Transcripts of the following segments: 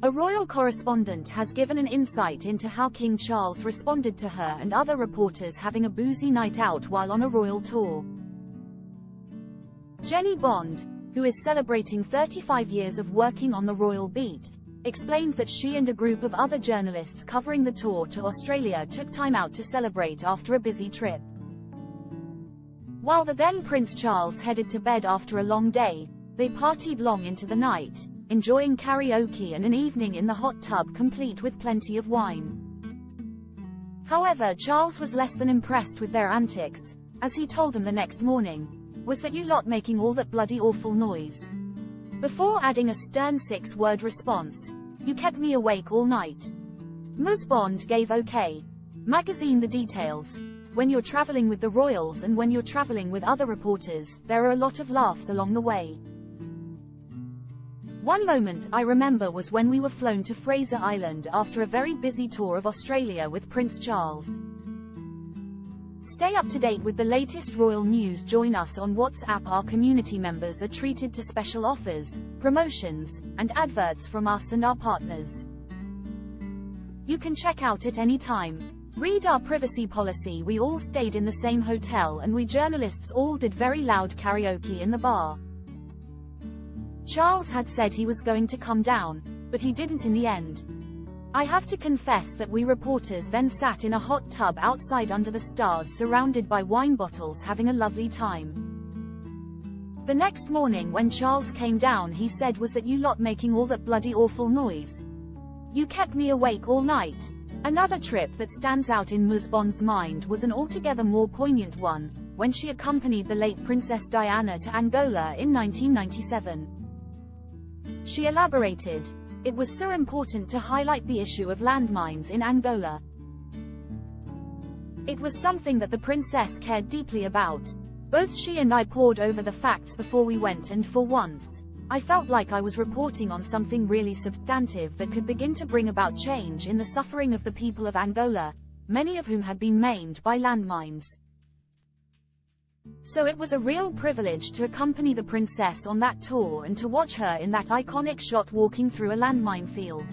A royal correspondent has given an insight into how King Charles responded to her and other reporters having a boozy night out while on a royal tour. Jennie Bond, who is celebrating 35 years of working on the royal beat, explained that she and a group of other journalists covering the tour to Australia took time out to celebrate after a busy trip. While the then Prince Charles headed to bed after a long day, they partied long into the night, enjoying karaoke and an evening in the hot tub complete with plenty of wine. However, Charles was less than impressed with their antics, as he told them the next morning, "Was that you lot making all that bloody awful noise?" Before adding a stern 6-word response, "You kept me awake all night." Ms. Bond gave OK magazine the details. When you're traveling with the royals and when you're traveling with other reporters, there are a lot of laughs along the way. One moment I remember was when we were flown to Fraser Island after a very busy tour of Australia with Prince Charles. Stay up to date with the latest royal news. Join us on WhatsApp. Our community members are treated to special offers, promotions, and adverts from us and our partners. You can check out at any time. Read our privacy policy. We all stayed in the same hotel and we journalists all did very loud karaoke in the bar. Charles had said he was going to come down, but he didn't in the end. I have to confess that we reporters then sat in a hot tub outside under the stars surrounded by wine bottles having a lovely time. The next morning when Charles came down he said, "Was that you lot making all that bloody awful noise? You kept me awake all night." Another trip that stands out in Ms. Bond's mind was an altogether more poignant one, when she accompanied the late Princess Diana to Angola in 1997. She elaborated, "It was so important to highlight the issue of landmines in Angola. It was something that the princess cared deeply about. Both she and I pored over the facts before we went and for once, I felt like I was reporting on something really substantive that could begin to bring about change in the suffering of the people of Angola, many of whom had been maimed by landmines. So it was a real privilege to accompany the princess on that tour and to watch her in that iconic shot walking through a landmine field."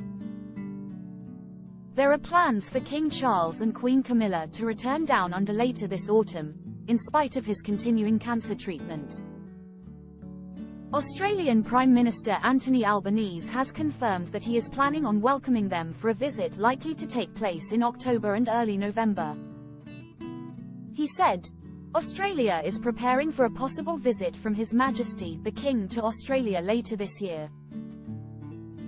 There are plans for King Charles and Queen Camilla to return down under later this autumn, in spite of his continuing cancer treatment. Australian Prime Minister Anthony Albanese has confirmed that he is planning on welcoming them for a visit likely to take place in October and early November. He said, "Australia is preparing for a possible visit from His Majesty, the King, to Australia later this year.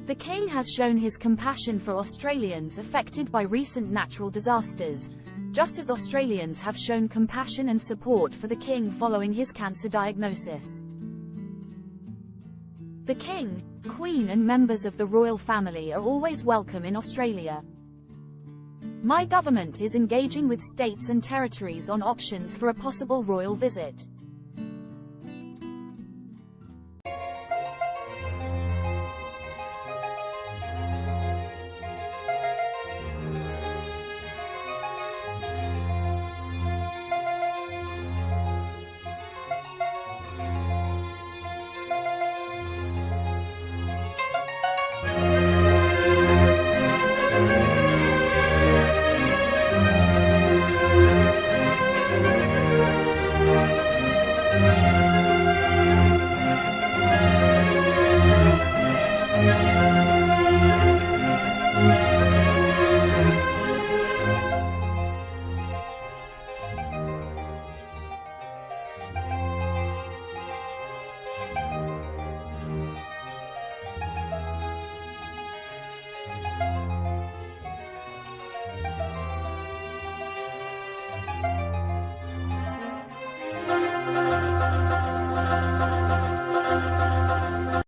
The King has shown his compassion for Australians affected by recent natural disasters, just as Australians have shown compassion and support for the King following his cancer diagnosis. The King, Queen and members of the royal family are always welcome in Australia. My government is engaging with states and territories on options for a possible royal visit.